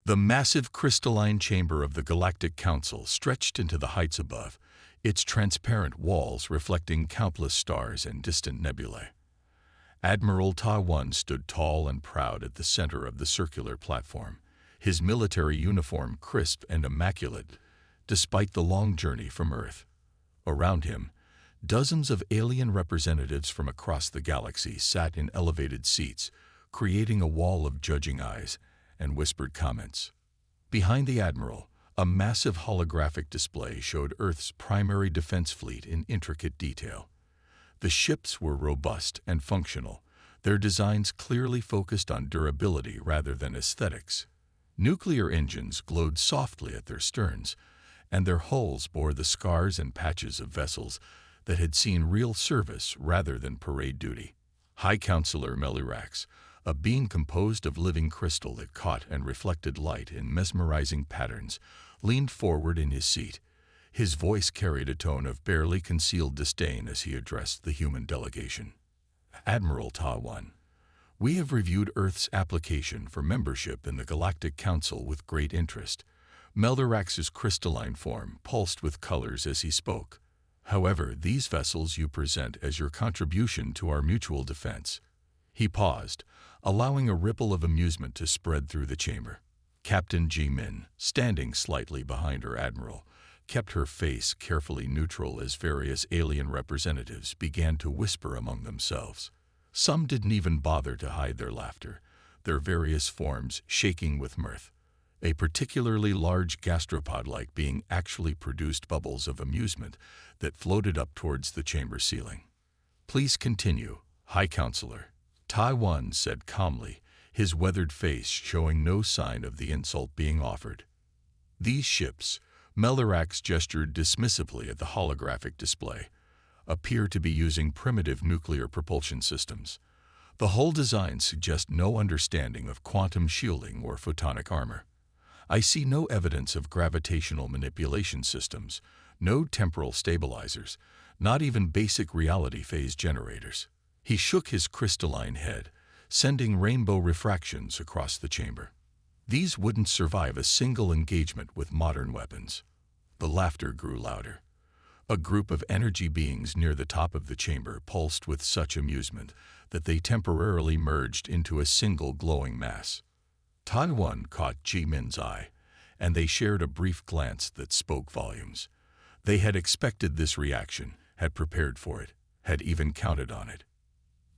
The massive crystalline chamber of the Galactic Council stretched into the heights above, its transparent walls reflecting countless stars and distant nebulae. Admiral Ta-1 stood tall and proud at the center of the circular platform, his military uniform crisp and immaculate, despite the long journey from Earth. Around him, dozens of alien representatives from across the galaxy sat in elevated seats, creating a wall of judging eyes and whispered comments. Behind the Admiral, a massive holographic display showed Earth's primary defense fleet in intricate detail. The ships were robust and functional, their designs clearly focused on durability rather than aesthetics. Nuclear engines glowed softly at their sterns, and their hulls bore the scars and patches of vessels that had seen real service rather than parade duty. High Counselor Melirax, a being composed of living crystal that caught and reflected light in mesmerizing patterns, leaned forward in his seat. His voice carried a tone of barely concealed disdain as he addressed the human delegation. Admiral Ta-1, we have reviewed Earth's application for membership in the Galactic Council with great interest. Melirax's crystalline form pulsed with colors as he spoke. However, these vessels you present as your contribution to our mutual defense. He paused, allowing a ripple of amusement to spread through the chamber. Captain Ji-Min, standing slightly behind her admiral, kept her face carefully neutral as various alien representatives began to whisper among themselves. Some didn't even bother to hide their laughter, their various forms shaking with mirth. A particularly large gastropod-like being actually produced bubbles of amusement that floated up towards the chamber ceiling. Please continue, High Counselor, Ta-1 said calmly, his weathered face showing no sign of the insult being offered. These ships, Melirax gestured dismissively at the holographic display, appear to be using primitive nuclear propulsion systems. The whole design suggests no understanding of quantum shielding or photonic armor. I see no evidence of gravitational manipulation systems, no temporal stabilizers, not even basic reality phase generators. He shook his crystalline head, sending rainbow refractions across the chamber. These wouldn't survive a single engagement with modern weapons. The laughter grew louder. A group of energy beings near the top of the chamber pulsed with such amusement that they temporarily merged into a single glowing mass. Ta-1 caught Ji-Min's eye, and they shared a brief glance that spoke volumes. They had expected this reaction, had prepared for it, had even counted on it.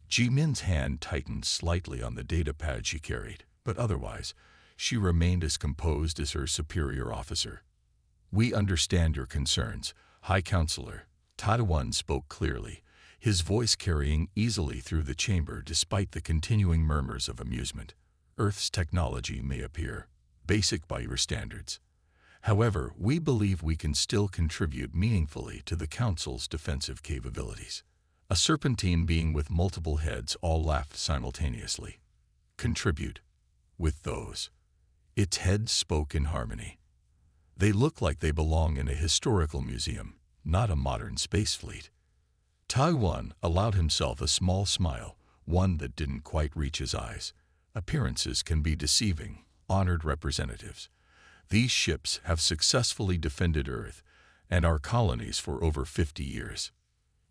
Ji-Min's hand tightened slightly on the data pad she carried, but otherwise, she remained as composed as her superior officer. We understand your concerns, High Counselor. Ta-1 spoke clearly, his voice carrying easily through the chamber despite the continuing murmurs of amusement. Earth's technology may appear basic by your standards. However, we believe we can still contribute meaningfully to the Council's defensive capabilities. A serpentine being with multiple heads all laughed simultaneously. Contribute. With those. Its heads spoke in harmony. They look like they belong in a historical museum, not a modern space fleet. Ta-1 allowed himself a small smile, one that didn't quite reach his eyes. Appearances can be deceiving, honored representatives. These ships have successfully defended Earth and our colonies for over 50 years.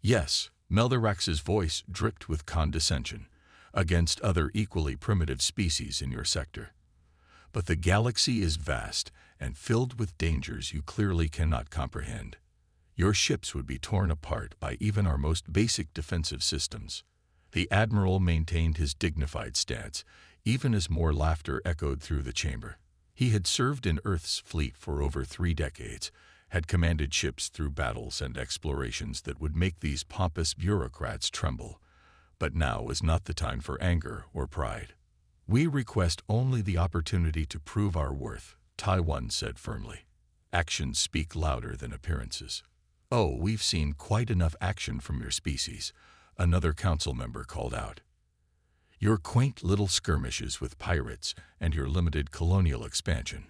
Yes, Melirax's voice dripped with condescension against other equally primitive species in your sector. But the galaxy is vast and filled with dangers you clearly cannot comprehend. Your ships would be torn apart by even our most basic defensive systems. The Admiral maintained his dignified stance, even as more laughter echoed through the chamber. He had served in Earth's fleet for over 3 decades, had commanded ships through battles and explorations that would make these pompous bureaucrats tremble. But now was not the time for anger or pride. We request only the opportunity to prove our worth, Ta-1 said firmly. Actions speak louder than appearances. Oh, we've seen quite enough action from your species, another council member called out. Your quaint little skirmishes with pirates and your limited colonial expansion.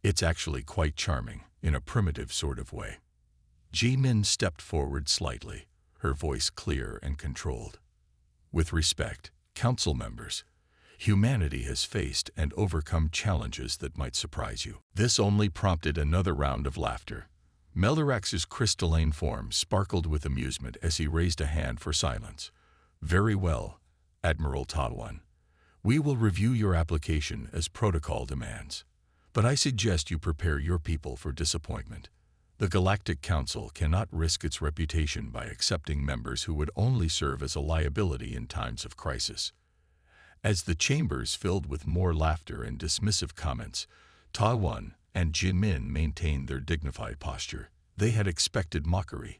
It's actually quite charming, in a primitive sort of way. Ji-Min stepped forward slightly, her voice clear and controlled. With respect, council members, Humanity has faced and overcome challenges that might surprise you. This only prompted another round of laughter. Meldorax's crystalline form sparkled with amusement as he raised a hand for silence. Very well, Admiral Ta-1. We will review your application as protocol demands. But I suggest you prepare your people for disappointment. The Galactic Council cannot risk its reputation by accepting members who would only serve as a liability in times of crisis. As the chambers filled with more laughter and dismissive comments, Ta-1 and Jimin maintained their dignified posture. They had expected mockery,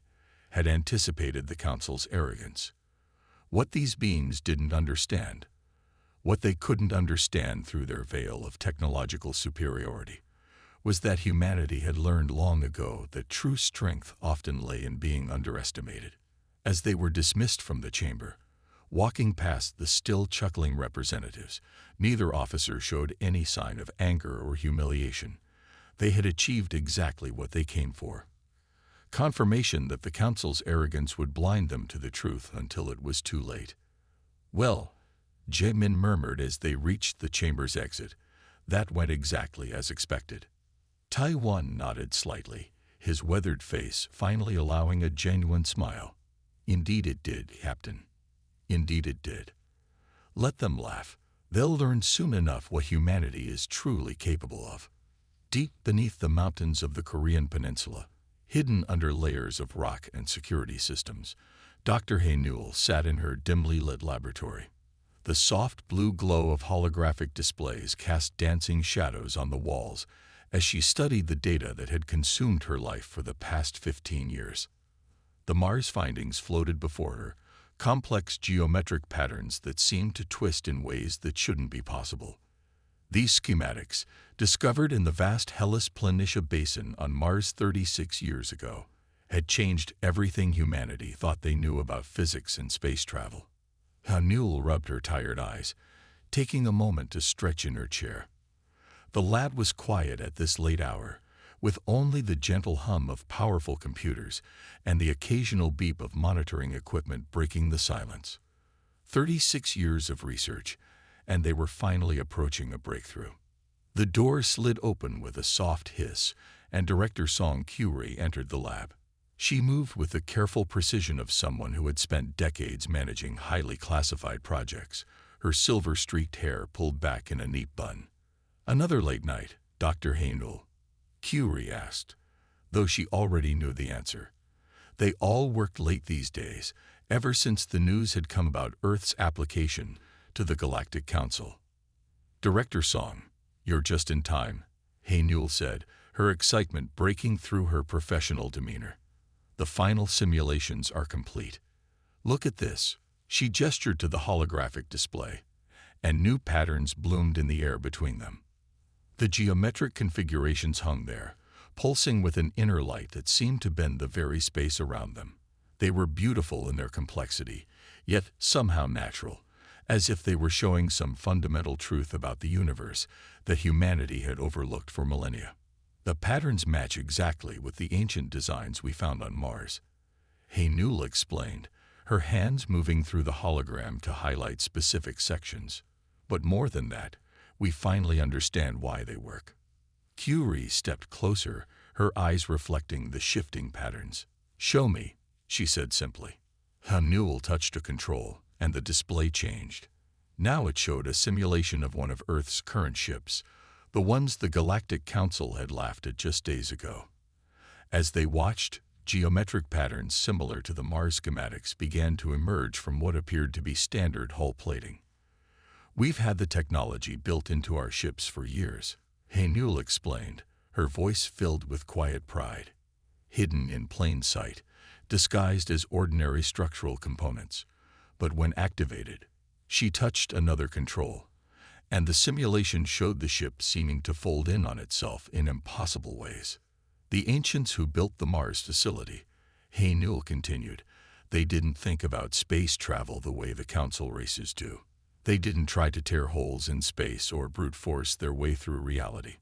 had anticipated the Council's arrogance. What these beings didn't understand, what they couldn't understand through their veil of technological superiority, was that humanity had learned long ago that true strength often lay in being underestimated. As they were dismissed from the chamber, walking past the still chuckling representatives, neither officer showed any sign of anger or humiliation. They had achieved exactly what they came for. Confirmation that the Council's arrogance would blind them to the truth until it was too late. Well, Jaemin murmured as they reached the chamber's exit. That went exactly as expected. Tai-1 nodded slightly, his weathered face finally allowing a genuine smile. Indeed it did, Captain. Indeed it did. Let them laugh. They'll learn soon enough what humanity is truly capable of. Deep beneath the mountains of the Korean peninsula, hidden under layers of rock and security systems, Dr. Hae-Newell sat in her dimly lit laboratory. The soft blue glow of holographic displays cast dancing shadows on the walls as she studied the data that had consumed her life for the past 15 years. The Mars findings floated before her, complex geometric patterns that seemed to twist in ways that shouldn't be possible. These schematics, discovered in the vast Hellas Planitia Basin on Mars 36 years ago, had changed everything humanity thought they knew about physics and space travel. Hae-Newell rubbed her tired eyes, taking a moment to stretch in her chair. The lab was quiet at this late hour, with only the gentle hum of powerful computers and the occasional beep of monitoring equipment breaking the silence. 36 years of research, and they were finally approaching a breakthrough. The door slid open with a soft hiss, and Director Song Kyuri entered the lab. She moved with the careful precision of someone who had spent decades managing highly classified projects, her silver-streaked hair pulled back in a neat bun. "Another late night, Dr. Hae-Newell?" Kyuri asked, though she already knew the answer. They all worked late these days, ever since the news had come about Earth's application to the Galactic Council. "Director Song, you're just in time," Hae-Newell said, her excitement breaking through her professional demeanor. "The final simulations are complete. Look at this." She gestured to the holographic display, and new patterns bloomed in the air between them. The geometric configurations hung there, pulsing with an inner light that seemed to bend the very space around them. They were beautiful in their complexity, yet somehow natural, as if they were showing some fundamental truth about the universe that humanity had overlooked for millennia. "The patterns match exactly with the ancient designs we found on Mars," Hae-Newell explained, her hands moving through the hologram to highlight specific sections. "But more than that, we finally understand why they work." Kyuri stepped closer, her eyes reflecting the shifting patterns. "Show me," she said simply. Hae-Newell touched a control, and the display changed. Now it showed a simulation of one of Earth's current ships, the ones the Galactic Council had laughed at just days ago. As they watched, geometric patterns similar to the Mars schematics began to emerge from what appeared to be standard hull plating. "We've had the technology built into our ships for years," Hae-Newell explained, her voice filled with quiet pride. "Hidden in plain sight, disguised as ordinary structural components. But when activated," she touched another control, and the simulation showed the ship seeming to fold in on itself in impossible ways. "The ancients who built the Mars facility," Hae-Newell continued, "they didn't think about space travel the way the Council races do. They didn't try to tear holes in space or brute force their way through reality.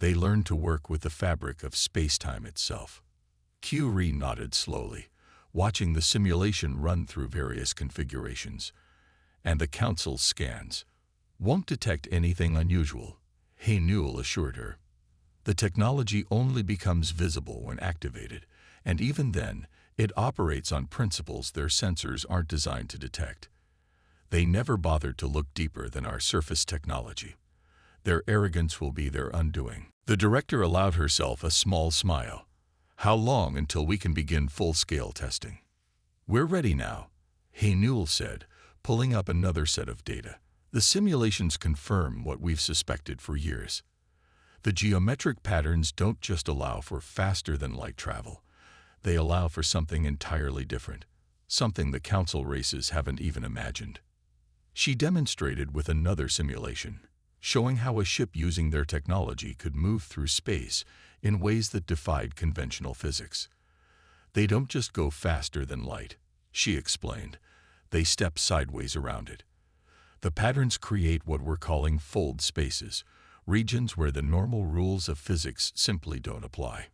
They learned to work with the fabric of space-time itself." Kyuri nodded slowly, watching the simulation run through various configurations, and the Council's scans. Won't detect anything unusual, Hey Newell assured her. The technology only becomes visible when activated, and even then, it operates on principles their sensors aren't designed to detect. They never bothered to look deeper than our surface technology. Their arrogance will be their undoing. The director allowed herself a small smile. How long until we can begin full-scale testing? We're ready now, Hey Newell said, pulling up another set of data. The simulations confirm what we've suspected for years. The geometric patterns don't just allow for faster-than-light travel. They allow for something entirely different, something the council races haven't even imagined. She demonstrated with another simulation, showing how a ship using their technology could move through space in ways that defied conventional physics. They don't just go faster than light, she explained. They step sideways around it. The patterns create what we're calling fold spaces, regions where the normal rules of physics simply don't apply.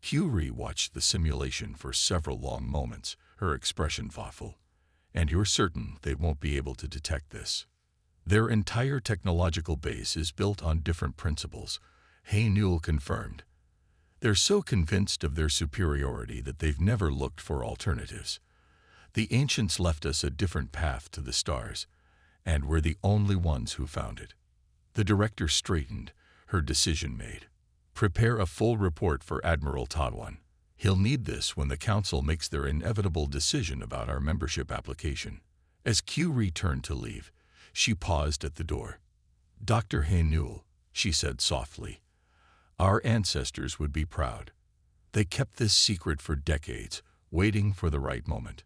Curie watched the simulation for several long moments, her expression thoughtful. And you're certain they won't be able to detect this. Their entire technological base is built on different principles, Hey Newell confirmed. They're so convinced of their superiority that they've never looked for alternatives. The ancients left us a different path to the stars, and we're the only ones who found it. The director straightened, her decision made. Prepare a full report for Admiral Tadwan. He'll need this when the council makes their inevitable decision about our membership application. As Curie turned to leave, she paused at the door. Dr. Hey Newell, she said softly, our ancestors would be proud. They kept this secret for decades, waiting for the right moment.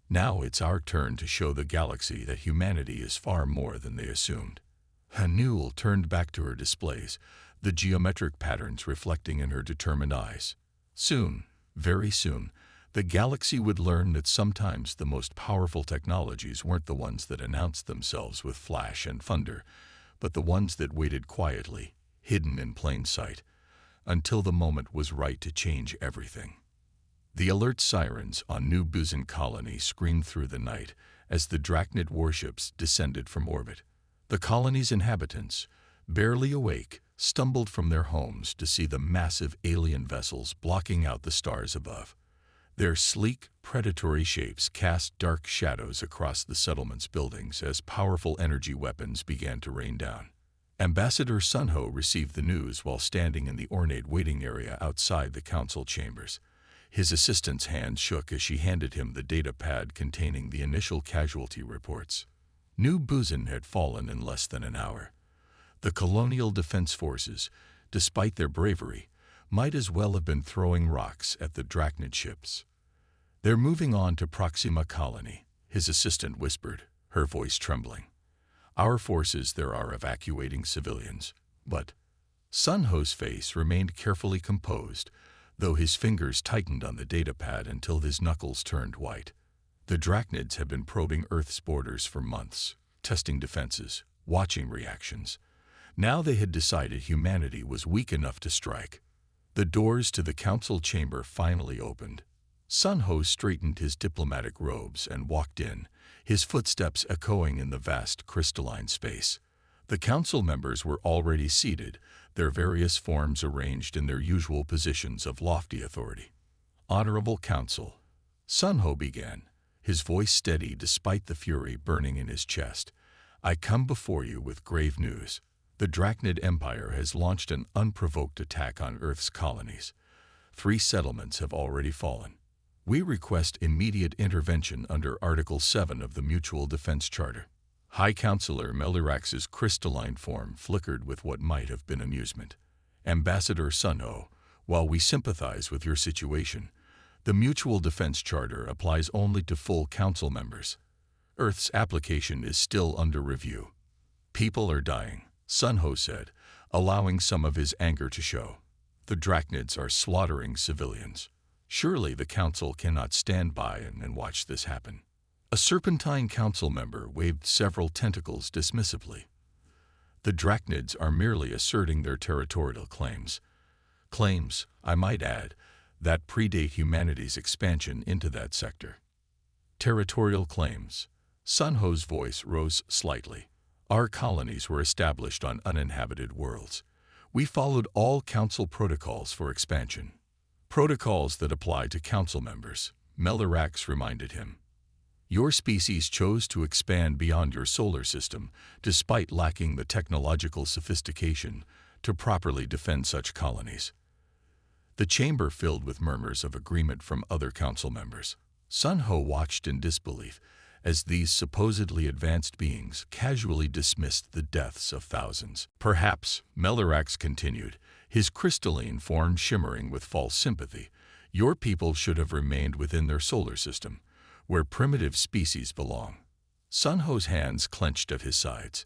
Now it's our turn to show the galaxy that humanity is far more than they assumed. Newell turned back to her displays, the geometric patterns reflecting in her determined eyes. Soon, very soon, the galaxy would learn that sometimes the most powerful technologies weren't the ones that announced themselves with flash and thunder, but the ones that waited quietly, hidden in plain sight, until the moment was right to change everything. The alert sirens on New Buzan colony screamed through the night as the Draknet warships descended from orbit. The colony's inhabitants, barely awake, stumbled from their homes to see the massive alien vessels blocking out the stars above. Their sleek, predatory shapes cast dark shadows across the settlement's buildings as powerful energy weapons began to rain down. Ambassador Sunho received the news while standing in the ornate waiting area outside the council chambers. His assistant's hand shook as she handed him the data pad containing the initial casualty reports. New Buzan had fallen in less than an hour. The colonial defense forces, despite their bravery, might as well have been throwing rocks at the Draknet ships. They're moving on to Proxima Colony, his assistant whispered, her voice trembling. Our forces there are evacuating civilians, but Sunho's face remained carefully composed, though his fingers tightened on the datapad until his knuckles turned white. The Draknids have been probing Earth's borders for months, testing defenses, watching reactions. Now they had decided humanity was weak enough to strike. The doors to the council chamber finally opened. Sunho straightened his diplomatic robes and walked in, his footsteps echoing in the vast crystalline space. The council members were already seated, their various forms arranged in their usual positions of lofty authority. Honorable Council, Sunho began, his voice steady despite the fury burning in his chest. I come before you with grave news. The Draknet Empire has launched an unprovoked attack on Earth's colonies. 3 settlements have already fallen. We request immediate intervention under Article 7 of the Mutual Defense Charter. High Counselor Melirax's crystalline form flickered with what might have been amusement. Ambassador Sunho, while we sympathize with your situation, the Mutual Defense Charter applies only to full council members. Earth's application is still under review. People are dying, Sunho said, allowing some of his anger to show. The Draknids are slaughtering civilians. Surely the council cannot stand by and watch this happen. A serpentine council member waved several tentacles dismissively. The Draknids are merely asserting their territorial claims. Claims, I might add, that predate humanity's expansion into that sector. Territorial claims. Sunho's voice rose slightly. Our colonies were established on uninhabited worlds. We followed all Council protocols for expansion. Protocols that apply to Council members, Melirax reminded him. Your species chose to expand beyond your solar system, despite lacking the technological sophistication to properly defend such colonies. The chamber filled with murmurs of agreement from other Council members. Sun Ho watched in disbelief as these supposedly advanced beings casually dismissed the deaths of thousands. Perhaps, Melirax continued, his crystalline form shimmering with false sympathy, your people should have remained within their solar system, where primitive species belong. Sun Ho's hands clenched at his sides.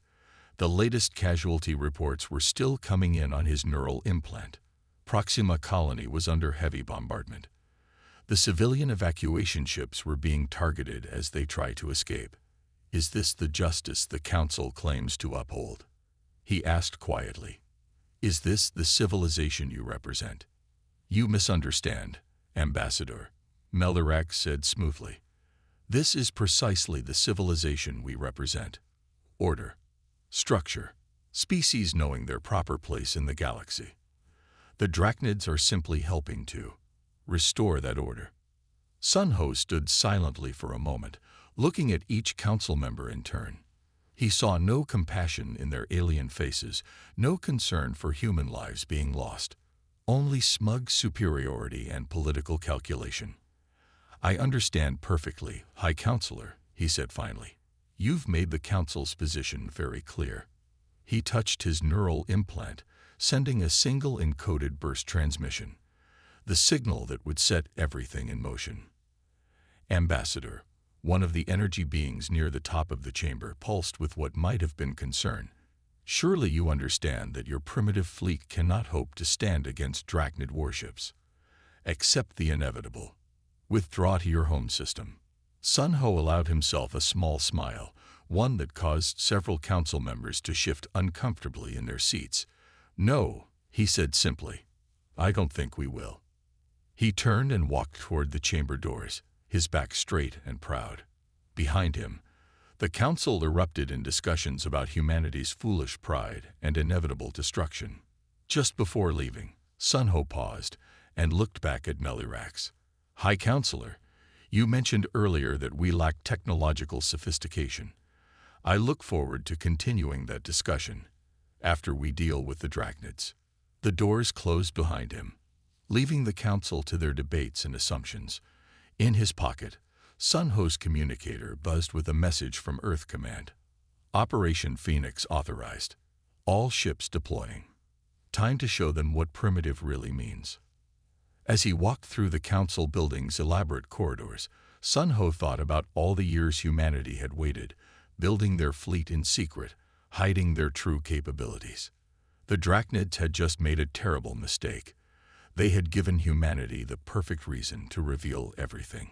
The latest casualty reports were still coming in on his neural implant. Proxima Colony was under heavy bombardment. The civilian evacuation ships were being targeted as they tried to escape. Is this the justice the Council claims to uphold? He asked quietly. Is this the civilization you represent? You misunderstand, Ambassador, Melirax said smoothly. This is precisely the civilization we represent. Order, structure, species knowing their proper place in the galaxy. The Draknets are simply helping to restore that order. Sun Ho stood silently for a moment, looking at each Council member in turn. He saw no compassion in their alien faces, no concern for human lives being lost, only smug superiority and political calculation. I understand perfectly, High Counselor, he said finally. You've made the Council's position very clear. He touched his neural implant, sending a single encoded burst transmission, the signal that would set everything in motion. Ambassador, one of the energy beings near the top of the chamber pulsed with what might have been concern. Surely you understand that your primitive fleet cannot hope to stand against Draknet warships. Accept the inevitable. Withdraw to your home system. Sun Ho allowed himself a small smile, one that caused several Council members to shift uncomfortably in their seats. No, he said simply. I don't think we will. He turned and walked toward the chamber doors, his back straight and proud. Behind him, the Council erupted in discussions about humanity's foolish pride and inevitable destruction. Just before leaving, Sun Ho paused and looked back at Melirax. High Counselor, you mentioned earlier that we lack technological sophistication. I look forward to continuing that discussion after we deal with the Draknets. The doors closed behind him, leaving the Council to their debates and assumptions. In his pocket, Sun Ho's communicator buzzed with a message from Earth Command. Operation Phoenix authorized. All ships deploying. Time to show them what primitive really means. As he walked through the Council building's elaborate corridors, Sun Ho thought about all the years humanity had waited, building their fleet in secret, hiding their true capabilities. The Draknets had just made a terrible mistake. They had given humanity the perfect reason to reveal everything.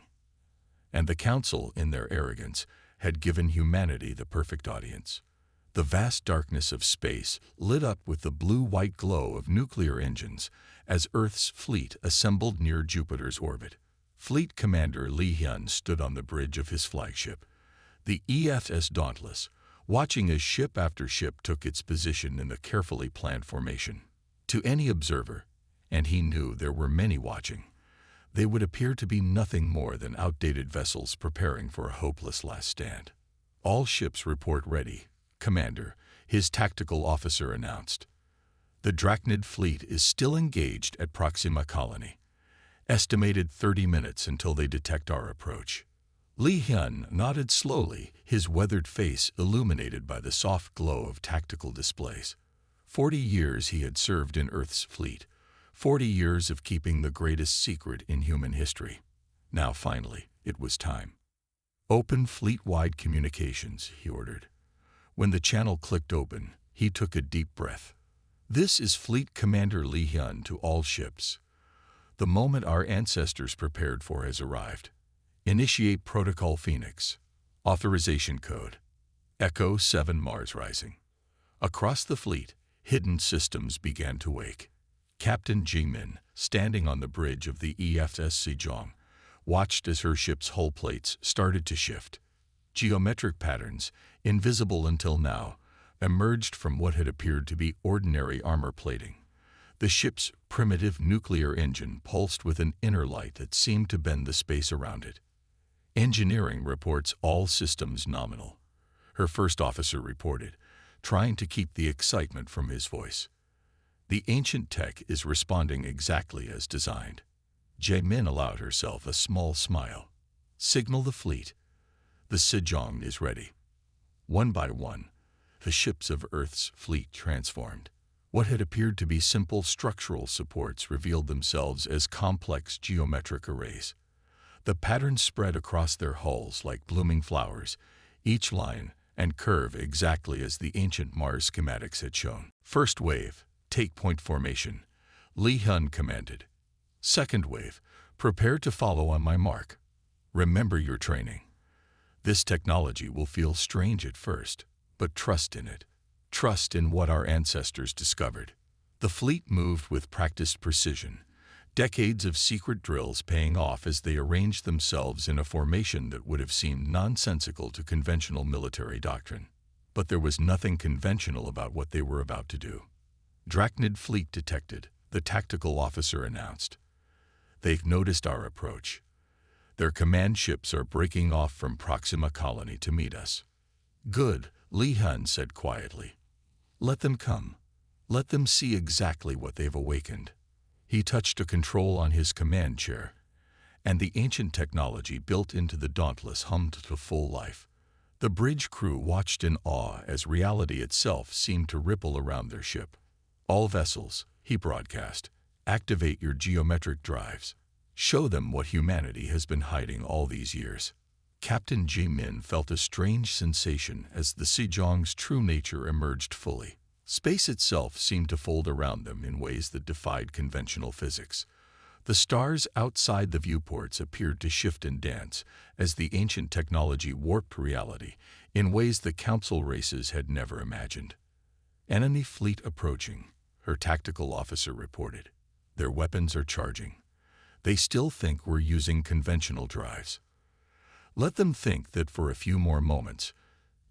And the Council, in their arrogance, had given humanity the perfect audience. The vast darkness of space lit up with the blue-white glow of nuclear engines as Earth's fleet assembled near Jupiter's orbit. Fleet Commander Li Hyun stood on the bridge of his flagship, the EFS Dauntless, watching as ship after ship took its position in the carefully planned formation. To any observer, and he knew there were many watching, they would appear to be nothing more than outdated vessels preparing for a hopeless last stand. All ships report ready, Commander, his tactical officer announced. The Draknet fleet is still engaged at Proxima Colony. Estimated 30 minutes until they detect our approach. Li Hyun nodded slowly, his weathered face illuminated by the soft glow of tactical displays. 40 years he had served in Earth's fleet. 40 years of keeping the greatest secret in human history. Now, finally, it was time. Open fleet-wide communications, he ordered. When the channel clicked open, he took a deep breath. This is Fleet Commander Li Hyun to all ships. The moment our ancestors prepared for has arrived. Initiate Protocol Phoenix. Authorization Code. Echo 7 Mars Rising. Across the fleet, hidden systems began to wake. Captain Jingmin, standing on the bridge of the EFS Sejong, watched as her ship's hull plates started to shift. Geometric patterns, invisible until now, emerged from what had appeared to be ordinary armor plating. The ship's primitive nuclear engine pulsed with an inner light that seemed to bend the space around it. Engineering reports all systems nominal, her first officer reported, trying to keep the excitement from his voice. The ancient tech is responding exactly as designed. Jae-min allowed herself a small smile. Signal the fleet. The Sejong is ready. One by one, the ships of Earth's fleet transformed. What had appeared to be simple structural supports revealed themselves as complex geometric arrays. The patterns spread across their hulls like blooming flowers, each line and curve exactly as the ancient Mars schematics had shown. First wave, take point formation, Lee Hyun commanded. Second wave, prepare to follow on my mark. Remember your training. This technology will feel strange at first, but trust in it. Trust in what our ancestors discovered. The fleet moved with practiced precision, decades of secret drills paying off as they arranged themselves in a formation that would have seemed nonsensical to conventional military doctrine. But there was nothing conventional about what they were about to do. Draknet fleet detected, the tactical officer announced. They've noticed our approach. Their command ships are breaking off from Proxima Colony to meet us. Good, Lee Hyun said quietly. Let them come. Let them see exactly what they've awakened. He touched a control on his command chair, and the ancient technology built into the Dauntless hummed to full life. The bridge crew watched in awe as reality itself seemed to ripple around their ship. All vessels, he broadcast, activate your geometric drives. Show them what humanity has been hiding all these years. Captain Jae-min felt a strange sensation as the Sejong's true nature emerged fully. Space itself seemed to fold around them in ways that defied conventional physics. The stars outside the viewports appeared to shift and dance as the ancient technology warped reality in ways the Council races had never imagined. Enemy fleet approaching, her tactical officer reported. Their weapons are charging. They still think we're using conventional drives. Let them think that for a few more moments,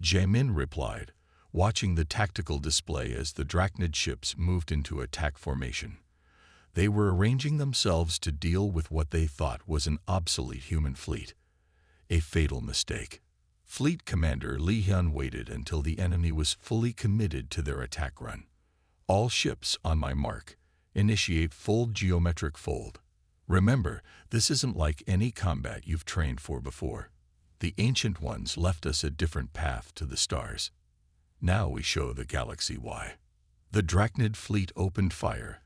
Jae-min replied, watching the tactical display as the Draknet ships moved into attack formation. They were arranging themselves to deal with what they thought was an obsolete human fleet. A fatal mistake. Fleet Commander Lee Hyun waited until the enemy was fully committed to their attack run. All ships on my mark. Initiate full geometric fold. Remember, this isn't like any combat you've trained for before. The ancient ones left us a different path to the stars. Now we show the galaxy why. The Draknet fleet opened fire,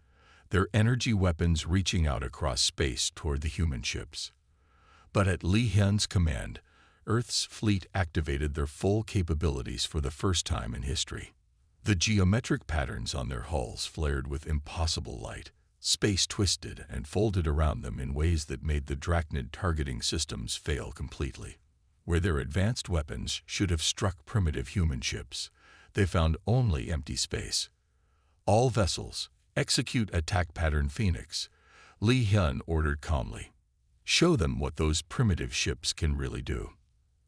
their energy weapons reaching out across space toward the human ships. But at Lee Hyun's command, Earth's fleet activated their full capabilities for the first time in history. The geometric patterns on their hulls flared with impossible light. Space twisted and folded around them in ways that made the Draknet targeting systems fail completely. Where their advanced weapons should have struck primitive human ships, they found only empty space. All vessels, execute attack pattern Phoenix, Lee Hyun ordered calmly. Show them what those primitive ships can really do.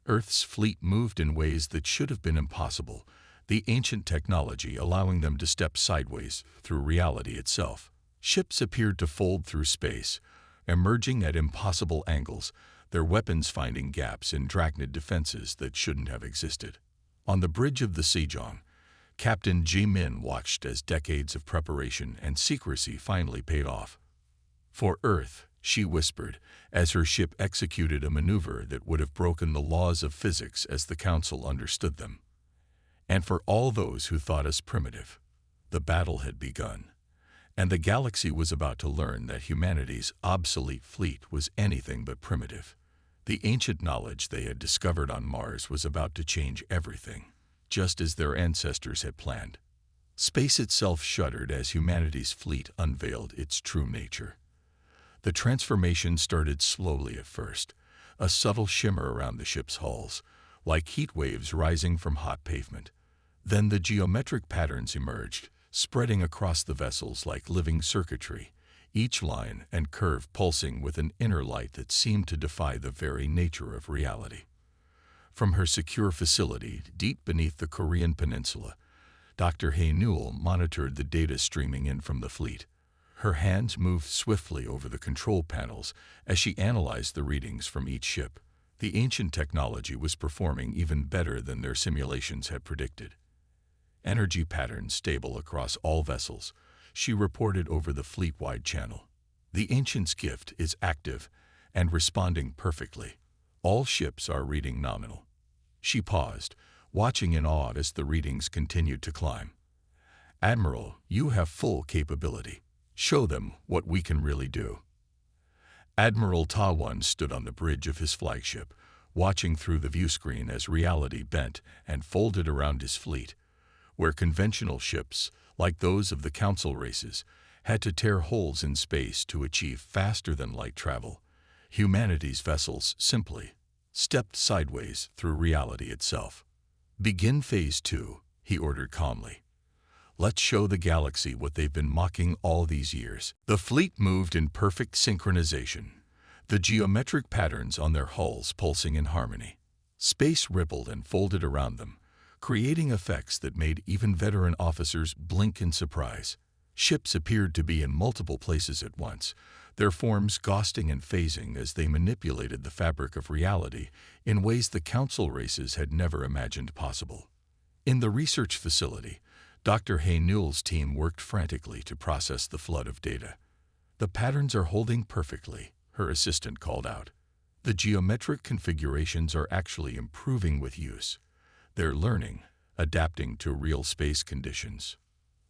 Earth's fleet moved in ways that should have been impossible, the ancient technology allowing them to step sideways through reality itself. Ships appeared to fold through space, emerging at impossible angles, their weapons finding gaps in Draknet defenses that shouldn't have existed. On the bridge of the Sejong, Captain Jae-min watched as decades of preparation and secrecy finally paid off. For Earth, she whispered, as her ship executed a maneuver that would have broken the laws of physics as the Council understood them. And for all those who thought us primitive, the battle had begun, and the galaxy was about to learn that humanity's obsolete fleet was anything but primitive. The ancient knowledge they had discovered on Mars was about to change everything, just as their ancestors had planned. Space itself shuddered as humanity's fleet unveiled its true nature. The transformation started slowly at first, a subtle shimmer around the ship's hulls, like heat waves rising from hot pavement. Then the geometric patterns emerged, spreading across the vessels like living circuitry, each line and curve pulsing with an inner light that seemed to defy the very nature of reality. From her secure facility deep beneath the Korean peninsula, Dr. Hay Newell monitored the data streaming in from the fleet. Her hands moved swiftly over the control panels as she analyzed the readings from each ship. The ancient technology was performing even better than their simulations had predicted. Energy patterns stable across all vessels, she reported over the fleet-wide channel. The ancient's gift is active and responding perfectly. All ships are reading nominal. She paused, watching in awe as the readings continued to climb. Admiral, you have full capability. Show them what we can really do. Admiral Ta-1 stood on the bridge of his flagship, watching through the viewscreen as reality bent and folded around his fleet. Where conventional ships, like those of the Council races, had to tear holes in space to achieve faster-than-light travel, humanity's vessels simply stepped sideways through reality itself. Begin Phase 2, he ordered calmly. Let's show the galaxy what they've been mocking all these years. The fleet moved in perfect synchronization, the geometric patterns on their hulls pulsing in harmony. Space rippled and folded around them, creating effects that made even veteran officers blink in surprise. Ships appeared to be in multiple places at once, their forms ghosting and phasing as they manipulated the fabric of reality in ways the Council races had never imagined possible. In the research facility, Dr. Hay Newell's team worked frantically to process the flood of data. The patterns are holding perfectly, her assistant called out. The geometric configurations are actually improving with use. They're learning, adapting to real space conditions.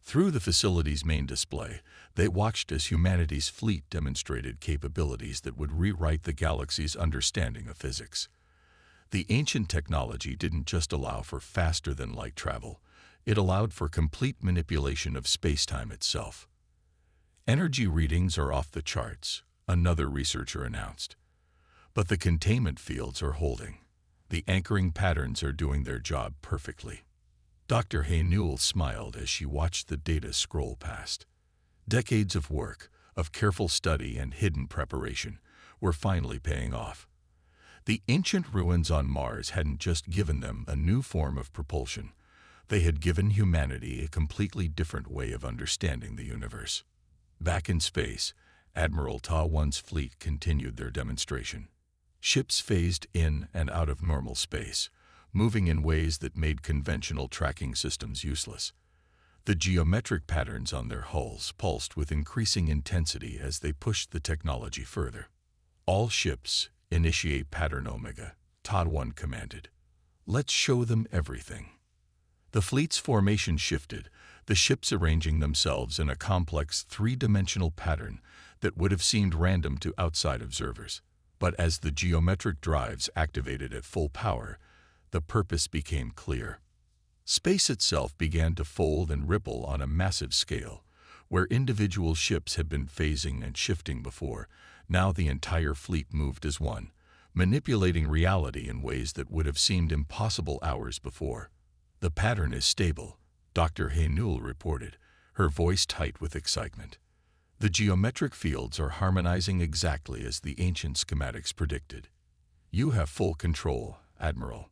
Through the facility's main display, they watched as humanity's fleet demonstrated capabilities that would rewrite the galaxy's understanding of physics. The ancient technology didn't just allow for faster-than-light travel, it allowed for complete manipulation of space-time itself. Energy readings are off the charts, another researcher announced. But the containment fields are holding. The anchoring patterns are doing their job perfectly. Dr. Hay Newell smiled as she watched the data scroll past. Decades of work, of careful study and hidden preparation, were finally paying off. The ancient ruins on Mars hadn't just given them a new form of propulsion. They had given humanity a completely different way of understanding the universe. Back in space, Admiral Ta-1's fleet continued their demonstration. Ships phased in and out of normal space, moving in ways that made conventional tracking systems useless. The geometric patterns on their hulls pulsed with increasing intensity as they pushed the technology further. All ships initiate pattern Omega, Ta-1 commanded. Let's show them everything. The fleet's formation shifted, the ships arranging themselves in a complex three-dimensional pattern that would have seemed random to outside observers. But as the geometric drives activated at full power, the purpose became clear. Space itself began to fold and ripple on a massive scale. Where individual ships had been phasing and shifting before, now the entire fleet moved as one, manipulating reality in ways that would have seemed impossible hours before. The pattern is stable, Dr. Hay Newell reported, her voice tight with excitement. The geometric fields are harmonizing exactly as the ancient schematics predicted. You have full control, Admiral.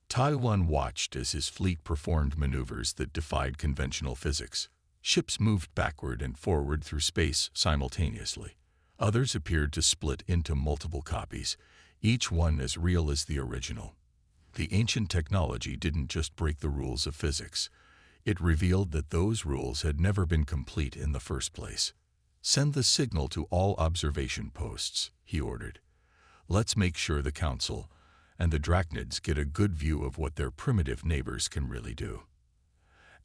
Ta-1 watched as his fleet performed maneuvers that defied conventional physics. Ships moved backward and forward through space simultaneously. Others appeared to split into multiple copies, each one as real as the original. The ancient technology didn't just break the rules of physics. It revealed that those rules had never been complete in the first place. Send the signal to all observation posts, he ordered. Let's make sure the Council and the Draknets get a good view of what their primitive neighbors can really do.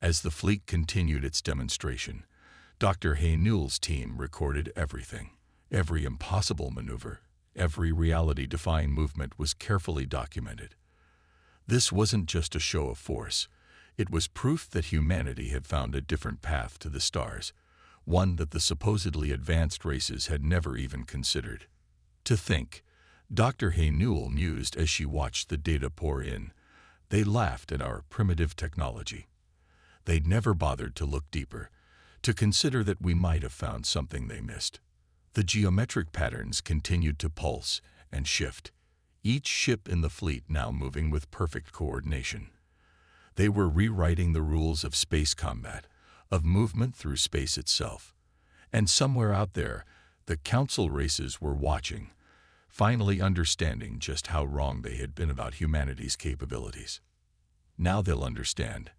As the fleet continued its demonstration, Dr. Hay Newell's team recorded everything. Every impossible maneuver, every reality-defying movement was carefully documented. This wasn't just a show of force. It was proof that humanity had found a different path to the stars, one that the supposedly advanced races had never even considered. To think, Dr. Hay Newell mused as she watched the data pour in. They laughed at our primitive technology. They'd never bothered to look deeper, to consider that we might have found something they missed. The geometric patterns continued to pulse and shift, each ship in the fleet now moving with perfect coordination. They were rewriting the rules of space combat, of movement through space itself. And somewhere out there, the council races were watching, finally understanding just how wrong they had been about humanity's capabilities. Now they'll understand,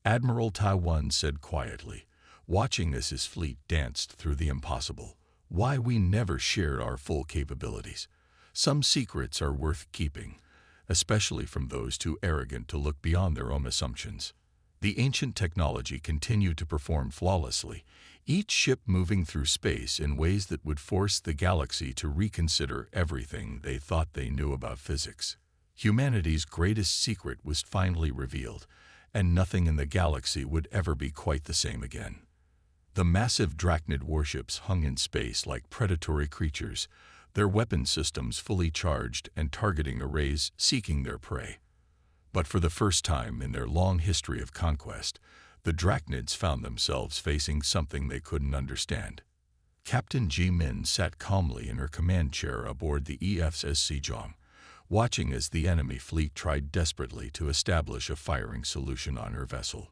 Admiral Tai said quietly, watching as his fleet danced through the impossible. Why we never shared our full capabilities. Some secrets are worth keeping, especially from those too arrogant to look beyond their own assumptions. The ancient technology continued to perform flawlessly, each ship moving through space in ways that would force the galaxy to reconsider everything they thought they knew about physics. Humanity's greatest secret was finally revealed, and nothing in the galaxy would ever be quite the same again. The massive Draknet warships hung in space like predatory creatures, their weapon systems fully charged and targeting arrays seeking their prey. But for the first time in their long history of conquest, the Draknets found themselves facing something they couldn't understand. Captain Ji-min sat calmly in her command chair aboard the EFS Sejong, watching as the enemy fleet tried desperately to establish a firing solution on her vessel.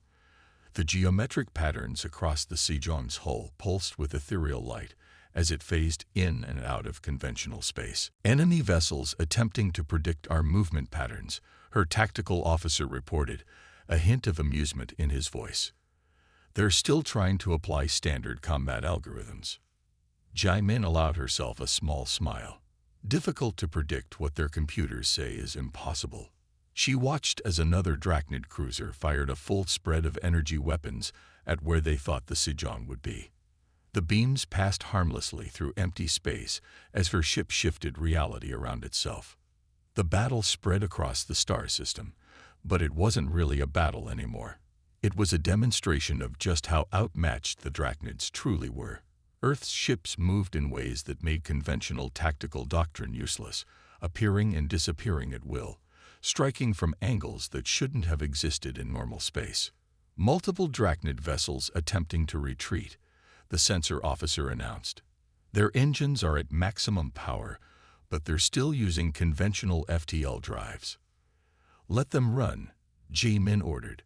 The geometric patterns across the Sejong's hull pulsed with ethereal light as it phased in and out of conventional space. Enemy vessels attempting to predict our movement patterns, her tactical officer reported, a hint of amusement in his voice. They're still trying to apply standard combat algorithms. Ji-min allowed herself a small smile. Difficult to predict what their computers say is impossible. She watched as another Draknet cruiser fired a full spread of energy weapons at where they thought the Sejong would be. The beams passed harmlessly through empty space as her ship shifted reality around itself. The battle spread across the star system, but it wasn't really a battle anymore. It was a demonstration of just how outmatched the Draknets truly were. Earth's ships moved in ways that made conventional tactical doctrine useless, appearing and disappearing at will, striking from angles that shouldn't have existed in normal space. Multiple Draknet vessels attempting to retreat, the sensor officer announced. Their engines are at maximum power, but they're still using conventional FTL drives. Let them run, Ji-min ordered.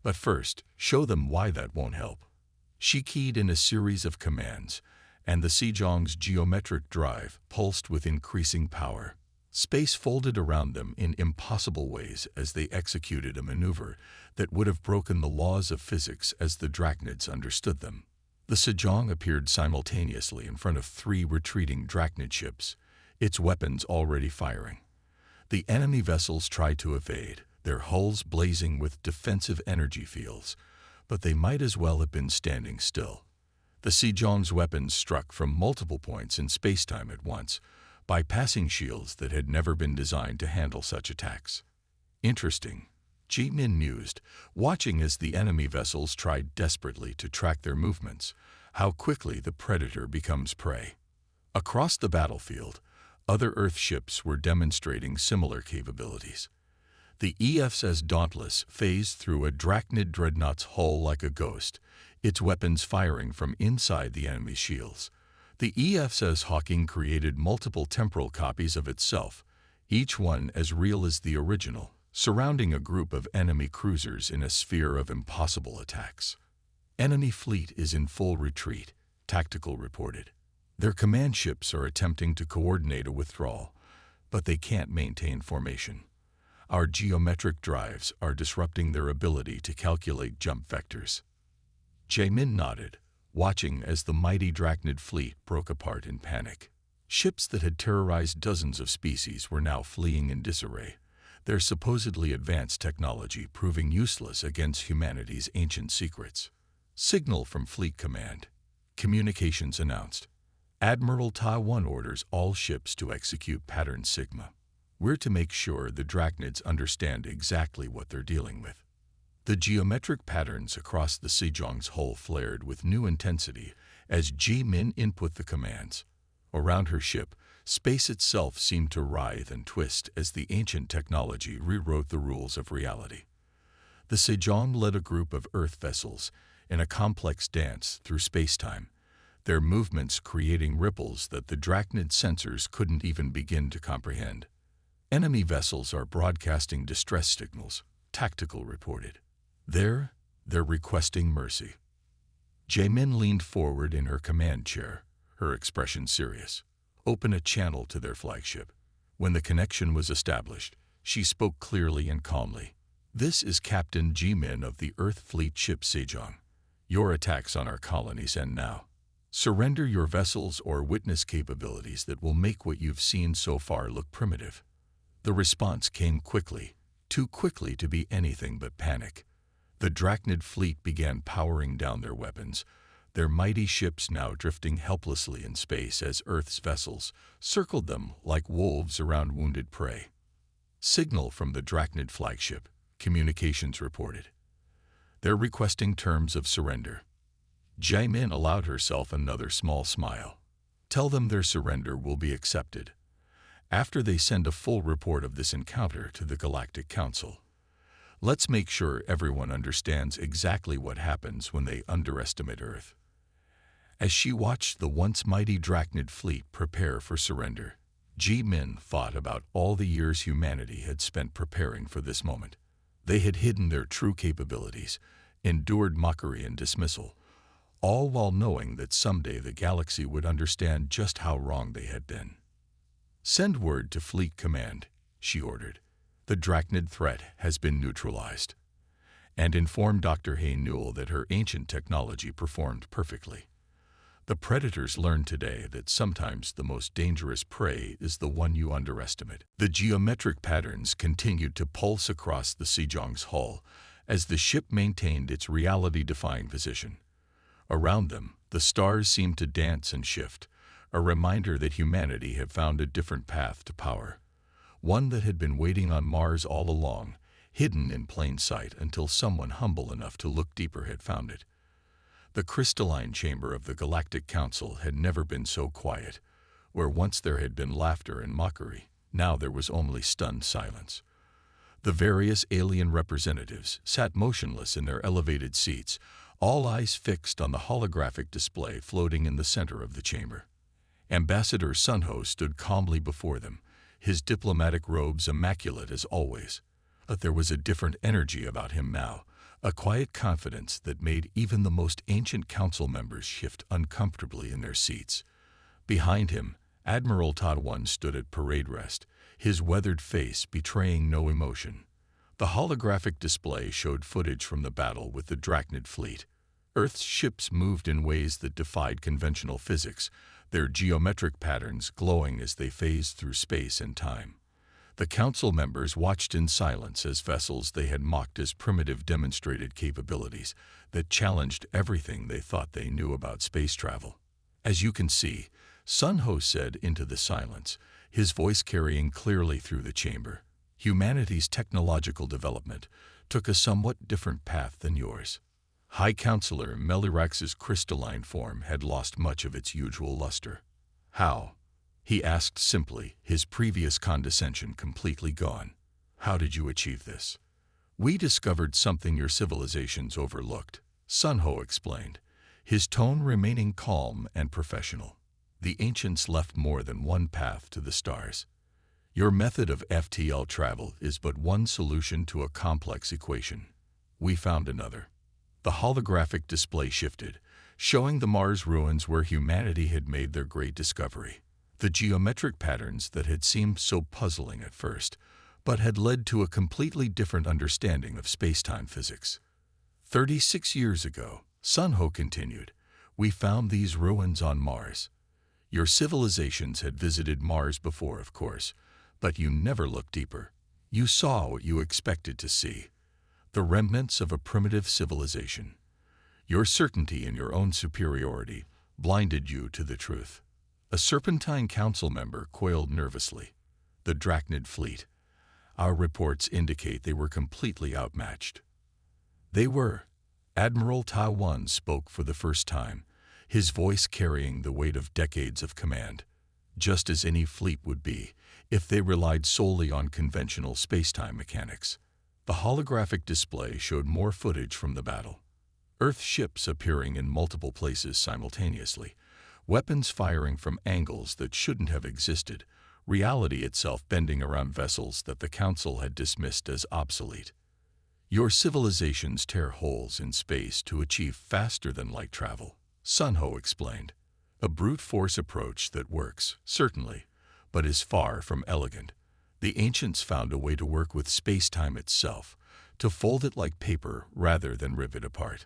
But first, show them why that won't help. She keyed in a series of commands, and the Sejong's geometric drive pulsed with increasing power. Space folded around them in impossible ways as they executed a maneuver that would have broken the laws of physics as the Draknets understood them. The Sejong appeared simultaneously in front of 3 retreating Draknet ships, its weapons already firing. The enemy vessels tried to evade, their hulls blazing with defensive energy fields, but they might as well have been standing still. The Sejong's weapons struck from multiple points in spacetime at once, bypassing shields that had never been designed to handle such attacks. Interesting, Ji-min mused, watching as the enemy vessels tried desperately to track their movements, how quickly the predator becomes prey. Across the battlefield, other Earth ships were demonstrating similar capabilities. The EFS Dauntless phased through a Draknet dreadnought's hull like a ghost, its weapons firing from inside the enemy's shields. The EFS Hawking created multiple temporal copies of itself, each one as real as the original, surrounding a group of enemy cruisers in a sphere of impossible attacks. Enemy fleet is in full retreat, Tactical reported. Their command ships are attempting to coordinate a withdrawal, but they can't maintain formation. Our geometric drives are disrupting their ability to calculate jump vectors. Ji-min nodded, watching as the mighty Draknet fleet broke apart in panic. Ships that had terrorized dozens of species were now fleeing in disarray, their supposedly advanced technology proving useless against humanity's ancient secrets. Signal from Fleet Command. Communications announced. Admiral Tai orders all ships to execute Pattern Sigma. We're to make sure the Draknets understand exactly what they're dealing with. The geometric patterns across the Sejong's hull flared with new intensity as Ji-min input the commands. Around her ship, space itself seemed to writhe and twist as the ancient technology rewrote the rules of reality. The Sejong led a group of Earth vessels in a complex dance through spacetime, their movements creating ripples that the Draknet sensors couldn't even begin to comprehend. Enemy vessels are broadcasting distress signals, Tactical reported. They're requesting mercy. Jaemin leaned forward in her command chair, her expression serious. Open a channel to their flagship. When the connection was established, she spoke clearly and calmly. This is Captain Jaemin of the Earth Fleet ship Sejong. Your attacks on our colonies end now. Surrender your vessels or witness capabilities that will make what you've seen so far look primitive. The response came quickly, too quickly to be anything but panic. The Draknet fleet began powering down their weapons, their mighty ships now drifting helplessly in space as Earth's vessels circled them like wolves around wounded prey. Signal from the Draknet flagship, communications reported. They're requesting terms of surrender. Jaemin allowed herself another small smile. Tell them their surrender will be accepted after they send a full report of this encounter to the Galactic Council. Let's make sure everyone understands exactly what happens when they underestimate Earth. As she watched the once mighty Draknet fleet prepare for surrender, Jaemin thought about all the years humanity had spent preparing for this moment. They had hidden their true capabilities, endured mockery and dismissal, all while knowing that someday the galaxy would understand just how wrong they had been. Send word to Fleet Command, she ordered. The Draknet threat has been neutralized. And inform Dr. Hay Newell that her ancient technology performed perfectly. The Predators learned today that sometimes the most dangerous prey is the one you underestimate. The geometric patterns continued to pulse across the Sejong's hull as the ship maintained its reality-defying position. Around them, the stars seemed to dance and shift, a reminder that humanity had found a different path to power, one that had been waiting on Mars all along, hidden in plain sight until someone humble enough to look deeper had found it. The crystalline chamber of the Galactic Council had never been so quiet. Where once there had been laughter and mockery, now there was only stunned silence. The various alien representatives sat motionless in their elevated seats, all eyes fixed on the holographic display floating in the center of the chamber. Ambassador Sunho stood calmly before them, his diplomatic robes immaculate as always. But there was a different energy about him now, a quiet confidence that made even the most ancient council members shift uncomfortably in their seats. Behind him, Admiral Ta-1 stood at parade rest, his weathered face betraying no emotion. The holographic display showed footage from the battle with the Draknet fleet. Earth's ships moved in ways that defied conventional physics, their geometric patterns glowing as they phased through space and time. The council members watched in silence as vessels they had mocked as primitive demonstrated capabilities that challenged everything they thought they knew about space travel. As you can see, Sunho said into the silence, his voice carrying clearly through the chamber, humanity's technological development took a somewhat different path than yours. High Counselor Melirax's crystalline form had lost much of its usual luster. How? He asked simply, his previous condescension completely gone. How did you achieve this? We discovered something your civilizations overlooked, Sunho explained, his tone remaining calm and professional. The ancients left more than one path to the stars. Your method of FTL travel is but one solution to a complex equation. We found another. The holographic display shifted, showing the Mars ruins where humanity had made their great discovery. The geometric patterns that had seemed so puzzling at first, but had led to a completely different understanding of space-time physics. 36 years ago, Sunho continued, we found these ruins on Mars. Your civilizations had visited Mars before, of course, but you never looked deeper. You saw what you expected to see, the remnants of a primitive civilization. Your certainty in your own superiority blinded you to the truth. A Serpentine Council member coiled nervously. The Draknet fleet. Our reports indicate they were completely outmatched. They were. Admiral Ta-1 spoke for the first time, his voice carrying the weight of decades of command, just as any fleet would be if they relied solely on conventional space-time mechanics. The holographic display showed more footage from the battle. Earth ships appearing in multiple places simultaneously, weapons firing from angles that shouldn't have existed, reality itself bending around vessels that the Council had dismissed as obsolete. Your civilizations tear holes in space to achieve faster-than-light travel, Sun Ho explained. A brute force approach that works, certainly, but is far from elegant. The ancients found a way to work with space-time itself, to fold it like paper rather than rip it apart.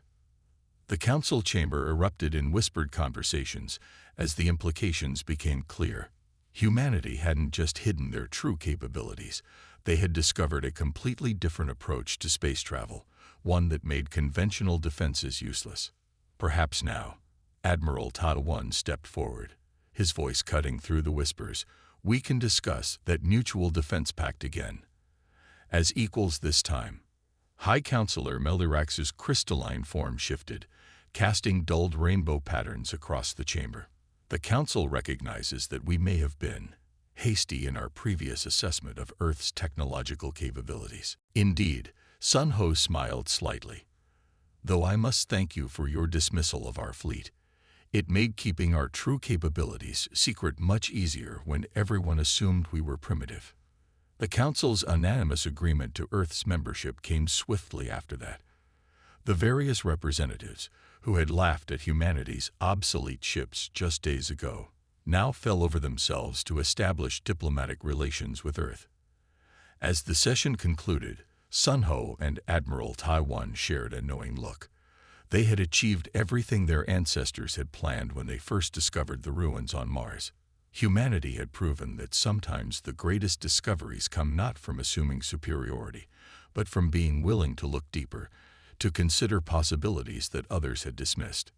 The council chamber erupted in whispered conversations as the implications became clear. Humanity hadn't just hidden their true capabilities, they had discovered a completely different approach to space travel, one that made conventional defenses useless. Perhaps now, Admiral Ta One stepped forward, his voice cutting through the whispers. We can discuss that mutual defense pact again. As equals this time. High Counselor Melirax's crystalline form shifted, casting dulled rainbow patterns across the chamber. The Council recognizes that we may have been hasty in our previous assessment of Earth's technological capabilities. Indeed, Sun Ho smiled slightly. Though I must thank you for your dismissal of our fleet. It made keeping our true capabilities secret much easier when everyone assumed we were primitive. The Council's unanimous agreement to Earth's membership came swiftly after that. The various representatives, who had laughed at humanity's obsolete ships just days ago, now fell over themselves to establish diplomatic relations with Earth. As the session concluded, Sun Ho and Admiral Ta One shared a knowing look. They had achieved everything their ancestors had planned when they first discovered the ruins on Mars. Humanity had proven that sometimes the greatest discoveries come not from assuming superiority, but from being willing to look deeper, to consider possibilities that others had dismissed.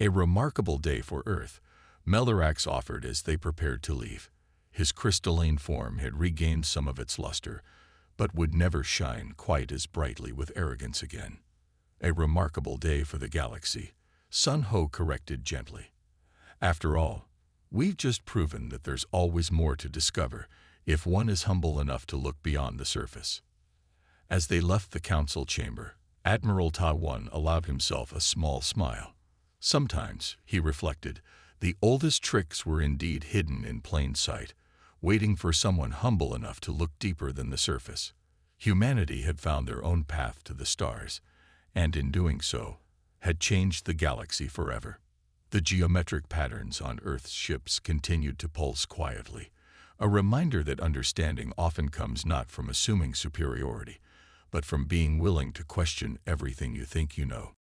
A remarkable day for Earth, Melirax offered as they prepared to leave. His crystalline form had regained some of its luster, but would never shine quite as brightly with arrogance again. A remarkable day for the galaxy, Sun Ho corrected gently. After all, we've just proven that there's always more to discover if one is humble enough to look beyond the surface. As they left the council chamber, Admiral Ta One allowed himself a small smile. Sometimes, he reflected, the oldest tricks were indeed hidden in plain sight, waiting for someone humble enough to look deeper than the surface. Humanity had found their own path to the stars, and in doing so, had changed the galaxy forever. The geometric patterns on Earth's ships continued to pulse quietly, a reminder that understanding often comes not from assuming superiority, but from being willing to question everything you think you know.